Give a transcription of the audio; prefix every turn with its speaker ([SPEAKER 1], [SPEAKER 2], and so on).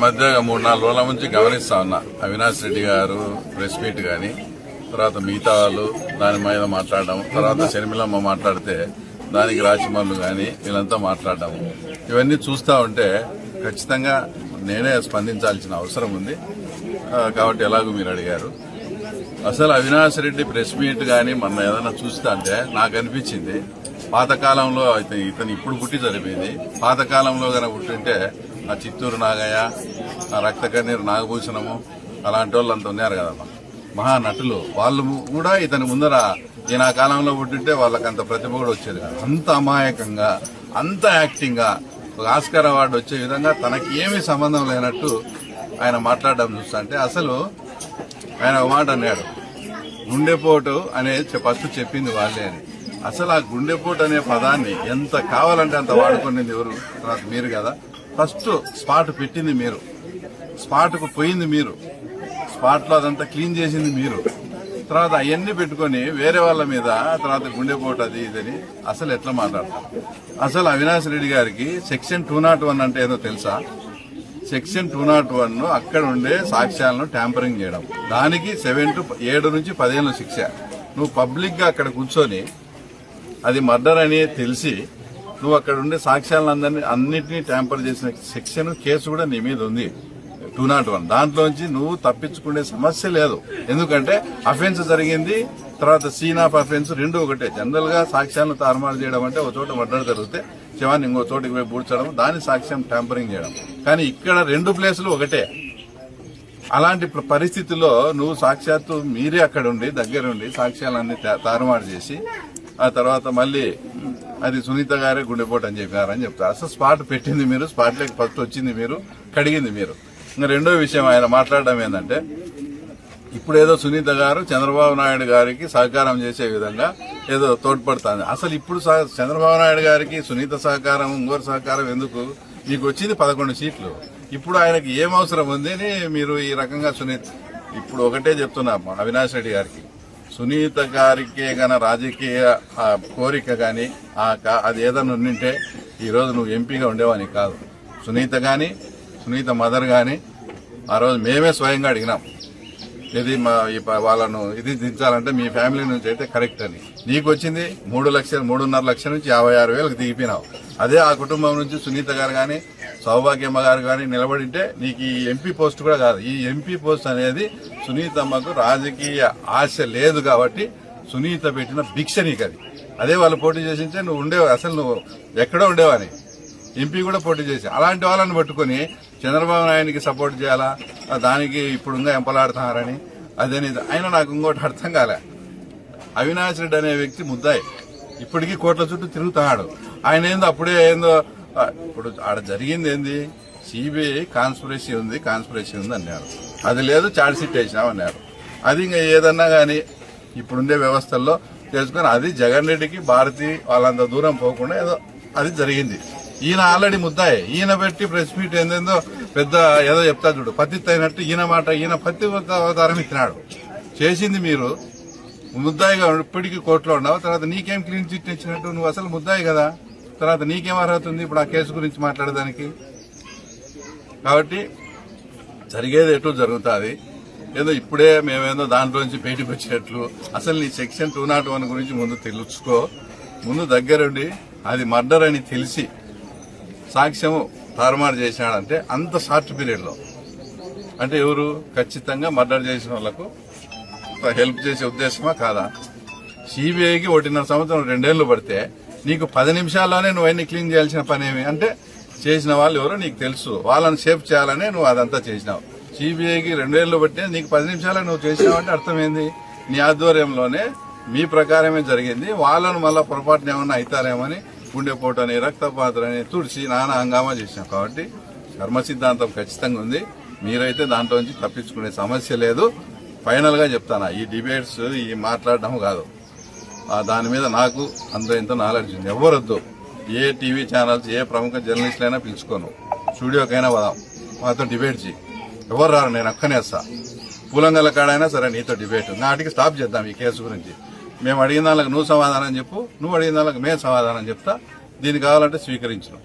[SPEAKER 1] మధ్య 3-4 రోజుల నుంచి గమనిస్తా ఉన్నా. అవినాష్ రెడ్డి గారు ప్రెస్ మీట్ గాని, తర్వాత మిగతా వాళ్ళు దాని మీద మాట్లాడడం, తర్వాత శర్మిలమ్మ మాట్లాడితే దానికి రాచిమల్లు గాని వీళ్ళంతా మాట్లాడడం, ఇవన్నీ చూస్తా ఉంటే ఖచ్చితంగా నేనే స్పందించాల్సిన అవసరం ఉంది. కాబట్టి ఎలాగో మీరు అడిగారు. అసలు అవినాష్ రెడ్డి ప్రెస్ మీట్ గాని మొన్న ఏదైనా చూస్తా అంటే నాకు అనిపించింది, పాతకాలంలో ఇతను ఇప్పుడు పుట్టి జరిపింది. పాతకాలంలో కనుక పుట్టింటే ఆ చిత్తూరు నాగయ్య, ఆ రక్త కన్నీరు నాగభూషణము అలాంటి వాళ్ళు అంత ఉన్నారు కదమ్మా, మహానటులు. వాళ్ళు కూడా ఇతని ముందర ఈయన కాలంలో పుట్టింటే వాళ్ళకంత ప్రతిభ కూడా వచ్చేది కాదు. అంత అమాయకంగా, అంత యాక్టింగ్ గా ఒక ఆస్కార్ అవార్డు వచ్చే విధంగా తనకి ఏమీ సంబంధం లేనట్టు ఆయన మాట్లాడడం చూస్తా అంటే, అసలు ఆయన ఒక మాట అన్నాడు, గుండెపోటు అనేది ఫస్ట్ చెప్పింది వాళ్ళే అని. అసలు ఆ గుండెపోటు అనే పదాన్ని ఎంత కావాలంటే అంత వాడుకునేది ఎవరు? తర్వాత మీరు కదా. ఫస్ట్ స్పాట్ పెట్టింది మీరు, స్పాట్కు పోయింది మీరు, స్పాట్ లో అదంతా క్లీన్ చేసింది మీరు. తర్వాత అవన్నీ పెట్టుకుని వేరే వాళ్ళ మీద తర్వాత గుండెపోటు అది ఇదని అసలు ఎట్లా మాట్లాడతారు? అసలు అవినాష్ రెడ్డి గారికి సెక్షన్ 201 అంటే ఏదో తెలుసా? సెక్షన్ 201 అక్కడ ఉండే సాక్ష్యాలను ట్యాంపరింగ్ చేయడం, దానికి 7 నుంచి 10 ఏళ్ల శిక్ష. నువ్వు పబ్లిక్ గా అక్కడ కూర్చొని అది మర్డర్ అని తెలిసి నువ్వు అక్కడ ఉండే సాక్ష్యాలందరినీ అన్నింటినీ ట్యాంపర్ చేసిన సెక్షన్ కేసు కూడా నీ మీద ఉంది 201. దాంట్లోంచి నువ్వు తప్పించుకునే సమస్య లేదు. ఎందుకంటే అఫెన్స్ జరిగింది, తర్వాత సీన్ ఆఫ్ అఫెన్స్ రెండు ఒకటే. జనరల్ గా సాక్ష్యాలను తారుమారు చేయడం అంటే ఒక చోట మర్డర్ జరిగితే శవాన్ని ఇంకో చోటికి పోయి పూడ్చడం, దాని సాక్ష్యం ట్యాంపరింగ్ చేయడం. కానీ ఇక్కడ 2 ప్లేసులు ఒకటే. అలాంటి పరిస్థితుల్లో నువ్వు సాక్షాత్తు మీరే అక్కడ ఉండి దగ్గరుండి సాక్ష్యాలన్నీ తారుమారు చేసి ఆ తర్వాత మళ్ళీ అది సునీత గారే గుండెపోటు అని చెప్పారని చెప్తారు. అసలు స్పాట్ పెట్టింది మీరు, స్పాట్ లేక ఫస్ట్ వచ్చింది మీరు, కడిగింది మీరు. ఇంకా రెండో విషయం ఆయన మాట్లాడడం ఏంటంటే, ఇప్పుడేదో సునీత గారు చంద్రబాబు నాయుడు గారికి సహకారం చేసే విధంగా ఏదో తోడ్పడుతుంది. అసలు ఇప్పుడు చంద్రబాబు నాయుడు గారికి సునీత సహకారం, ఇంకోరు సహకారం ఎందుకు? మీకు వచ్చింది 11 సీట్లు. ఇప్పుడు ఆయనకి ఏం అవసరం ఉంది అని మీరు ఈ రకంగా ఇప్పుడు ఒకటే చెప్తున్నా అవినాష్ రెడ్డి గారికి, సునీత గారికే గన రాజకీయ కోరిక గాని అది ఏదైనా ఉండింటే ఈరోజు నువ్వు ఎంపీగా ఉండేవాని కాదు. సునీత గాని, సునీత మదర్ గాని ఆ రోజు మేమే స్వయంగా అడిగినాం, ఇది వాళ్ళను ఇది దించాలంటే మీ ఫ్యామిలీ నుంచి అయితే కరెక్ట్ అని. నీకు వచ్చింది 3.5 లక్షల నుంచి 56,000కి దిగిపోయినావు. అదే ఆ కుటుంబం నుంచి సునీత గారు గాని, సౌభాగ్యమ్మ గారు గాని నిలబడింటే నీకు ఈ ఎంపీ పోస్ట్ కూడా కాదు. ఈ ఎంపీ పోస్ట్ అనేది సునీతమ్మకు రాజకీయ ఆశ లేదు కాబట్టి సునీత పెట్టిన భిక్ష నీకు అది. అదే వాళ్ళు పోటీ చేసింటే నువ్వు ఉండేవా? అసలు నువ్వు ఎక్కడో ఉండేవాని. ఎంపీ కూడా పోటీ చేసి అలాంటి వాళ్ళని పట్టుకుని చంద్రబాబు నాయుడికి సపోర్ట్ చేయాలా, దానికి ఇప్పుడు ఇంకా ఎంపలాడుతున్నారని అదేని. అయినా నాకు ఇంకోటి అర్థం కాలే, అవినాష్ రెడ్డి అనే వ్యక్తి ముద్దాయి ఇప్పటికీ కోట్ల చుట్టూ తిరుగుతున్నాడు. ఆయన ఏందో అప్పుడే ఏందో, ఇప్పుడు ఆడ జరిగింది ఏంది, సిబిఐ కాన్స్పిరసీ ఉంది అన్నారు. అది లేదు, ఛార్జ్ షీట్ వేసినామన్నారు. అది ఇంకా ఏదన్నా గానీ ఇప్పుడుండే వ్యవస్థల్లో చేసుకుని అది జగన్ రెడ్డికి భారతి వాళ్ళంత దూరం పోకుండా ఏదో అది జరిగింది. ఈయన ఆల్రెడీ ముద్దాయి. ఈయన పెట్టి ప్రెస్ మీట్ ఏందేందో పెద్ద ఏదో చెప్తా చూడు, పత్తిత్ అయినట్టు ఈయన పత్తి అవతారం ఇచ్చినాడు. చేసింది మీరు, ముద్దాయిగా ఇప్పటికీ కోర్టులో ఉన్నావు. తర్వాత నీకేం క్లీన్ చిట్ ఇచ్చినట్టు? నువ్వు అసలు ముద్దాయి కదా, తర్వాత నీకేం అర్హత ఉంది ఇప్పుడు ఆ కేసు గురించి మాట్లాడడానికి? కాబట్టి జరిగేది ఎటు జరుగుతుంది. ఏదో ఇప్పుడే మేమేదో దాంట్లోంచి బయటకు వచ్చేట్లు. అసలు నీ సెక్షన్ 201 గురించి ముందు తెలుసుకో. ముందు దగ్గరుండి అది మర్డర్ అని తెలిసి సాక్ష్యము తారుమారు చేసినాడంటే అంత షార్ట్ పీరియడ్ లో అంటే ఎవరు ఖచ్చితంగా మర్డర్ చేసిన వాళ్లకు హెల్ప్ చేసే ఉద్దేశమా కాదా? సిబిఐకి 1.5 సంవత్సరం 2 ఏళ్లు పడితే నీకు 10 నిమిషాల్లోనే నువ్వు అన్ని క్లీన్ చేయాల్సిన పని ఏమి? అంటే చేసిన వాళ్ళు ఎవరో నీకు తెలుసు, వాళ్ళని సేఫ్ చేయాలనే నువ్వు అదంతా చేసినావు. సిబిఐకి 2 ఏళ్లు పట్టే నీకు 10 నిమిషాలే నువ్వు చేసినావంటే అర్థమైంది, నీ ఆధ్వర్యంలోనే మీ ప్రకారమే జరిగింది. వాళ్ళను మళ్ళా పొరపాటున ఏమన్నా అవుతారేమని గుండెపోటు అని, రక్తపాత్రని తుడిచి నానా హంగామా చేసినాం. కాబట్టి కర్మ సిద్ధాంతం ఖచ్చితంగా ఉంది. మీరైతే దాంట్లో నుంచి తప్పించుకునే సమస్య లేదు. ఫైనల్ గా చెప్తాను, ఈ డిబేట్స్ ఈ మాట్లాడడం కాదు, దాని మీద నాకు అంత ఇంత నాలెడ్జ్ ఉంది. ఎవరొద్దు, ఏ టీవీ ఛానల్స్ ఏ ప్రముఖ జర్నలిస్టులైనా పిలుచుకోను, స్టూడియోకైనా వదాం, మాతో డిబేట్ చేయి. ఎవరు రారు, నేను అక్కనే వస్తా. పూలంగల కాడైనా సరే నీతో డిబేట్. నాటికి స్టాప్ చేద్దాం ఈ కేసు గురించి. మేము అడిగిన దానికి నువ్వు సమాధానం చెప్పు, నువ్వు అడిగిన దానికి మేము సమాధానం చెప్తా. దీనికి కావాలంటే స్వీకరించను.